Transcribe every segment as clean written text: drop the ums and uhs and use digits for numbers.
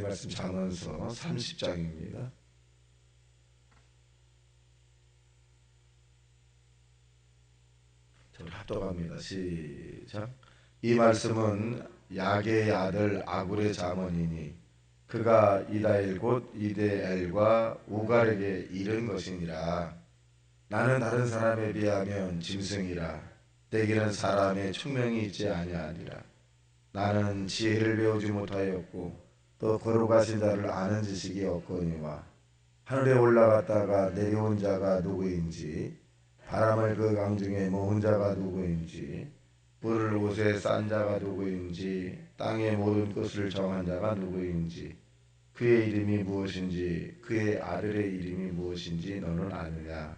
말씀 잠언서 30장입니다. 저를 합독합니다. 시작. 이 말씀은 야게의 아들 아굴의 잠언이니 그가 이다엘 곧 이데엘과 우갈에게 이른 것이니라. 나는 다른 사람에 비하면 짐승이라. 내게는 사람의 총명이 있지 아니하니라. 나는 지혜를 배우지 못하였고 또 거룩하신 자를 아는 지식이 없거니와 하늘에 올라갔다가 내려온 자가 누구인지 바람을 그 강중에 모은 자가 누구인지 뿔을 옷에 싼 자가 누구인지 땅의 모든 것을 정한 자가 누구인지 그의 이름이 무엇인지 그의 아들의 이름이 무엇인지 너는 아느냐.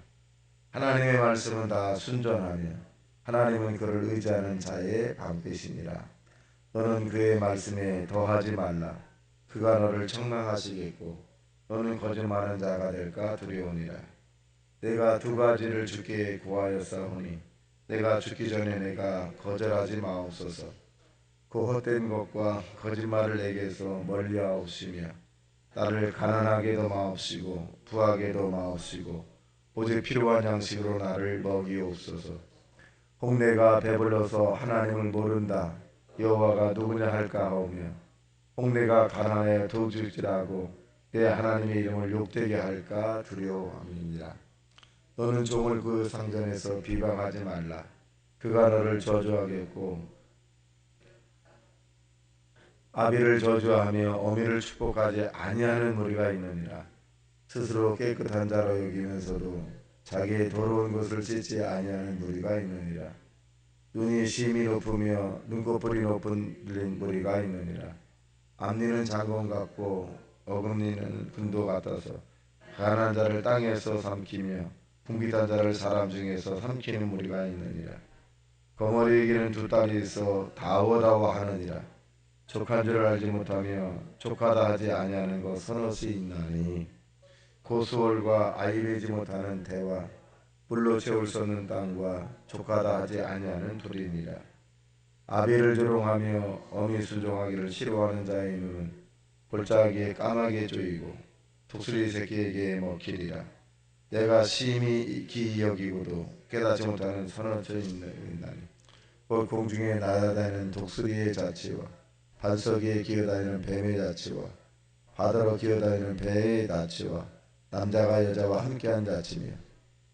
하나님의 말씀은 다 순전하며 하나님은 그를 의지하는 자의 방패시니라. 너는 그의 말씀에 더하지 말라. 그가 너를 책망하시겠고 너는 거짓말하는 자가 될까 두려우니라. 내가 두 가지를 주께 구하였사오니 내가 죽기 전에 내가 거절하지 마옵소서. 그 헛된 것과 거짓말을 내게서 멀리하옵시며 나를 가난하게도 마옵시고 부하게도 마옵시고 오직 필요한 양식으로 나를 먹이옵소서. 혹 내가 배불러서 하나님을 모른다 여호와가 누구냐 할까 하오며 혹 내가 가난하여 도둑질하고 내 하나님의 이름을 욕되게 할까 두려워함이니라. 너는 종을 그 상전에서 비방하지 말라. 그가 너를 저주하겠고 아비를 저주하며 어미를 축복하지 아니하는 무리가 있느니라. 스스로 깨끗한 자로 여기면서도 자기의 더러운 것을 씻지 아니하는 무리가 있느니라. 눈이 심히 높으며 눈꺼풀이 높은 무리가 있느니라. 앞니는 장군 같고 어금니는 군도 같아서 가난한 자를 땅에서 삼키며 궁핍한 자를 사람 중에서 삼키는 무리가 있느니라. 거머리에게는 두 딸이 있어 다워다워하느니라. 족한 줄 알지 못하며 족하다 하지 아니하는 것 서너시 있나니 고수월과 아이 되지 못하는 대와 불로 채울 수 없는 땅과 족하다 하지 아니하는 둘이니라. 아비를 조롱하며 어미 순종하기를 싫어하는 자의 눈은 골짜기에 까마게 조이고 독수리 새끼에게 먹히리라. 내가 심히 기이 여기고도 깨닫지 못하는 서너처 있나니 곧 공중에 날아다니는 독수리의 자치와 반석 위에 기어다니는 뱀의 자치와 바다로 기어다니는 배의 자치와 남자가 여자와 함께한 자치며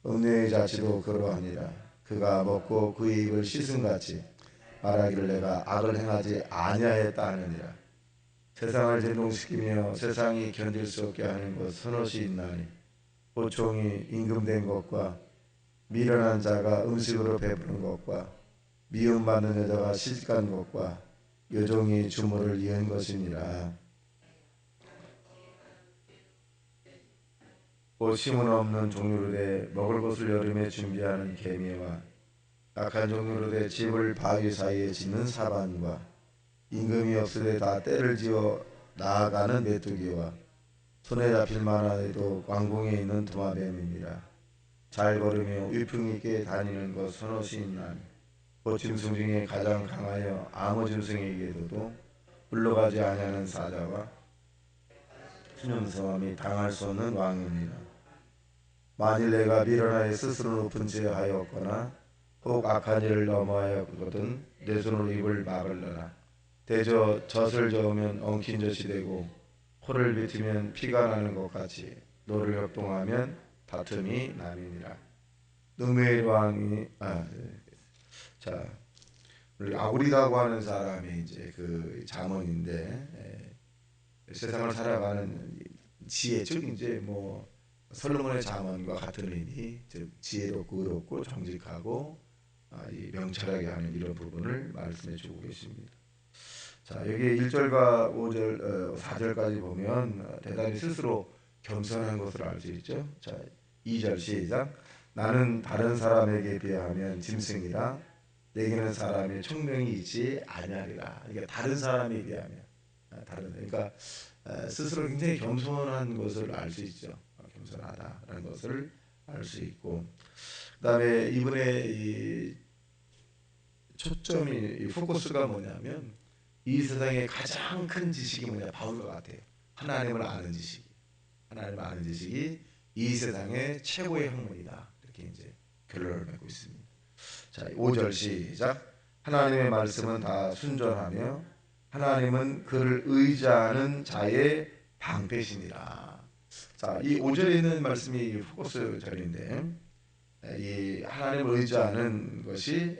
음녀의 자치도 그러하니라. 그가 먹고 그의 입을 씻음같이 말하기를 내가 악을 행하지 아니하였다 하느니라. 세상을 진동시키며 세상이 견딜 수 없게 하는 것 서너시 있나니 보총이 임금된 것과 미련한 자가 음식으로 배부른 것과 미움받는 여자가 시집간 것과 여종이 주모를 이은 것이니라. 힘은 없는 종류로 돼 먹을 것을 여름에 준비하는 개미와 약한 종류로 돼 집을 바위 사이에 짓는 사반과 임금이 없으되 다 때를 지어 나아가는 메뚜기와 손에 잡힐 만하여도 왕궁에 있는 도마뱀이니라. 잘 걸으며 위풍 있게 다니는 것 서너시 있나니 곧 짐승 중에 가장 강하여 아무 짐승에게도 물러가지 아니하는 사자와 신용성함이 당할 수 없는 왕이니라. 만일 내가 미련하여 스스로 높은 죄 하였거나 혹 악한 일을 넘어하였거든 내 손으로 입을 막을러라. 대저 젖을 저으면 엉킨 젖이 되고 코를 뱉으면 피가 나는 것 같이 너를 협동하면 다툼이 남이니라. 능매의 왕이 자 우리 아굴이라고 하는 사람이 이제 그 잠언인데 세상을 살아가는 지혜 즉 이제 뭐 솔로몬의 잠언과 같은 의미 즉 지혜롭고 의롭고 정직하고 이 명철하게 하는 이런 부분을 말씀해 주고 계십니다. 자 여기 1절과 5절 4절까지 보면 대단히 스스로 겸손한 것을 알 수 있죠. 자 2절 시작. 나는 다른 사람에게 비하면 짐승이라 내게는 사람의 총명이 있지 아니하리라. 그러니까 다른 사람에 비하면 그러니까 스스로 굉장히 겸손한 것을 알 수 있죠. 겸손하다라는 것을 알 수 있고 그다음에 이분의 이 초점이 이 포커스가 뭐냐면 이 세상의 가장 큰 지식이 뭐냐 바울과 같아요. 하나님을 아는 지식이, 하나님을 아는 지식이 이 세상의 최고의 학문이다. 이렇게 이제 결론을 맺고 있습니다. 자, 5절 시작. 하나님의 말씀은 다 순전하며 하나님은 그를 의지하는 자의 방패시니라. 자, 이 5절에 있는 말씀이 포커스 절인데, 이 하나님을 의지하는 것이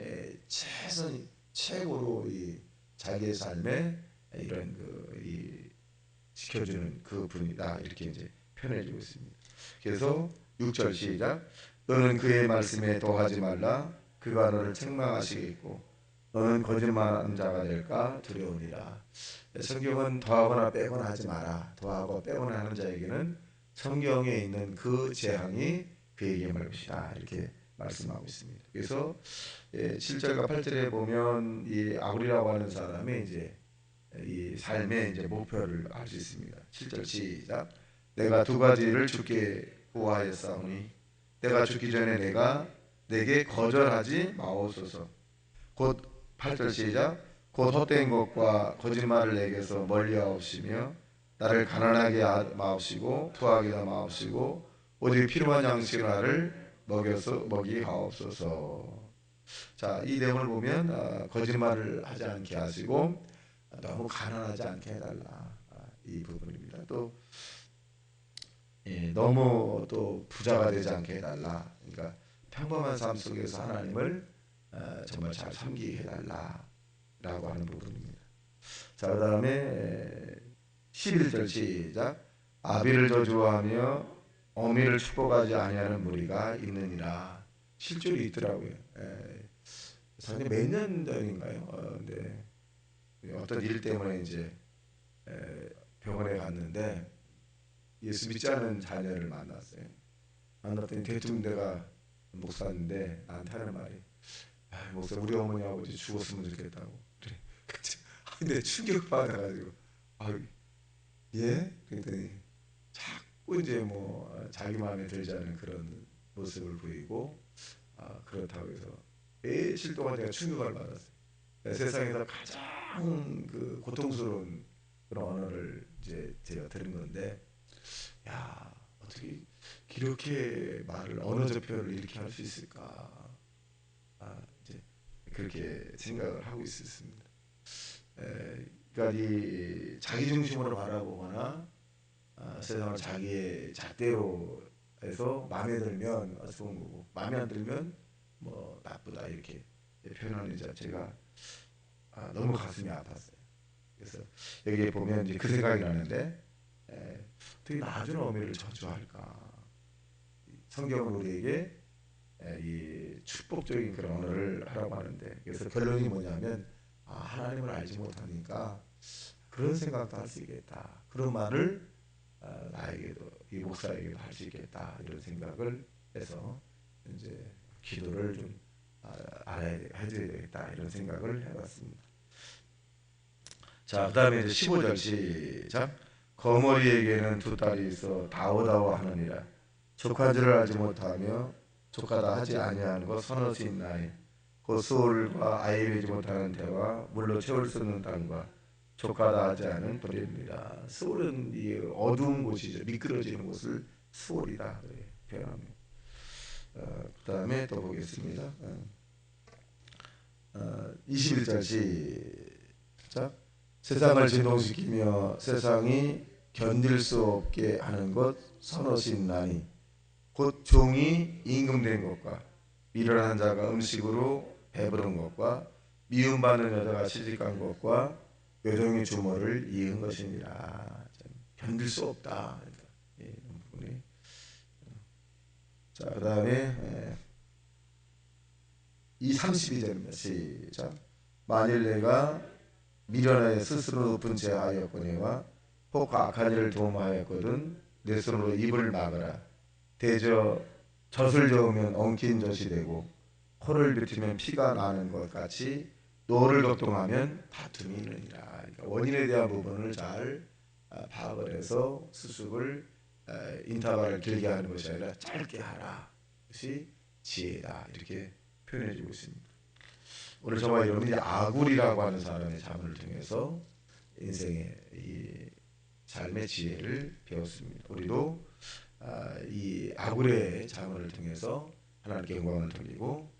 최고로 이 자기의 삶에 이런 지켜주는 그 분이다. 이렇게 이제 표현해주고 있습니다. 그래서 6절 시작. 너는 그의 말씀에 더하지 말라. 그가 너를 책망하시겠고 너는 거짓말하는 자가 될까 두려우니라. 성경은 더하거나 빼거나 하지 마라. 더하고 빼거나 하는 자에게는 성경에 있는 그 재앙이 그에게 올 것이다. 이렇게 말씀하고 있습니다. 그래서 7절과 8절에 보면 이 아굴이라고 하는 사람이 이제 이 삶의 이제 목표를 알 수 있습니다. 7절 시작. 내가 두 가지를 주께 구하였사오니 내가 죽기 전에 내게 거절하지 마옵소서. 곧 8절 시작. 곧 헛된 것과 거짓말을 내게서 멀리하옵시며 나를 가난하게 마옵시고 부하게 마옵시고 오직 필요한 양식을 나를 먹이하옵소서. 자, 이 내용을 보면 거짓말을 하지 않게 하시고 너무 가난하지 않게 해달라. 이 부분입니다. 또 너무 또 부자가 되지 않게 해달라. 그러니까 평범한 삶 속에서 하나님을 정말 잘 섬기게 해달라라고 하는 부분입니다. 자, 그 다음에 11절 시작. 아비를 저주하며 어미를 축복하지 아니하는 무리가 있느니라. 실존이 있더라고요. 사실 몇 년 전인가요? 근데 어떤 일 때문에 이제 병원에 갔는데 예수 믿지 않은 자녀를 만났어요. 만났더니 대충 내가 목사인데 나한테 하는 말이, 목사 우리 어머니 아버지 죽었으면 좋겠다고. 그래. 근데 충격받아가지고 예? 그랬더니 자꾸 이제 뭐 자기 마음에 들지 않은 그런 모습을 보이고 그렇다고 해서 며칠 동안 제가 충격을 받았어요. 세상에서 가장 그 고통스러운 그런 언어를 이제 제가 들은 건데, 야, 어떻게 이렇게 말을 언어적 표현을 이렇게 할 수 있을까? 이제 그렇게 생각을 하고 있었습니다. 그러니까 이 자기 중심으로 바라보거나 세상을 자기의 잣대로 해서 마음에 들면 좋은 거고 마음에 안 들면 뭐 나쁘다 이렇게 표현하는 자체가 너무 가슴이 아팠어요. 그래서 여기에 보면 이제 그 생각이 나는데 어떻게 낳아준 어미를 저주할까? 성경은 우리에게 이 축복적인 그런 언어를 하라고 하는데, 그래서 결론이 뭐냐면 하나님을 알지 못하니까 그런 생각도 할 수 있겠다. 그런 말을 나에게도 이 목사에게도 할 수 있겠다. 이런 생각을 해서 이제 기도를 좀 알아야 해줘야 되겠다. 이런 생각을 해봤습니다. 자, 그 다음에 이제 15절 시작. 거머리에게는 두 딸이 있어 다오다오하느니라. 족한지를 알지 못하며 족하다 하지 아니하는 것 서너시 있나이. 곧 수월과 아이 되지 못하는 대와 물로 채울 수 없는 땅과 족하다 하지 않은 불입니다. 수월은 이 어두운 곳이죠. 미끄러지는 곳을 수월이다 표현합니다. 그 다음에 또 보겠습니다. 21절 시작. 세상을 진동시키며 세상이 견딜 수 없게 하는 것 선어신나니 곧 종이 임금된 것과 미련한 자가 음식으로 배부른 것과 미움받는 여자가 시집간 것과 외동의 주모를 이은 것이니라. 견딜 수 없다. 이런 부분이. 자, 그 다음에 이 32절입니다. 시작. 만일 내가 미련하여 스스로 높은 죄 하였거니와 혹 악한 일을 도모하였거든 내 손으로 입을 막으라. 대저 젖을 저으면 엉킨 젖이 되고 코를 뱉으면 피가 나는 것 같이 노를 격동하면 다툼이 있느니라. 그러니까 원인에 대한 부분을 잘 파악을 해서 수습을 인터벌을 길게 하는 것이 아니라 짧게 하라. 그것이 지혜다. 이렇게 표현해주고 있습니다. 오늘 저와 여러분이 아굴이라고 하는 사람의 자문을 통해서 인생의 이 삶의 지혜를 배웠습니다. 우리도 이 아굴의 자문을 통해서 하나님께 영광을 돌리고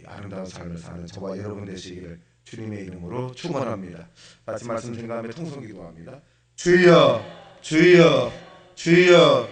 이 아름다운 삶을 사는 저와 여러분 되시기를 주님의 이름으로 축원합니다. 같이 말씀 생각하며 통성 기도합니다. 주여 주여 주여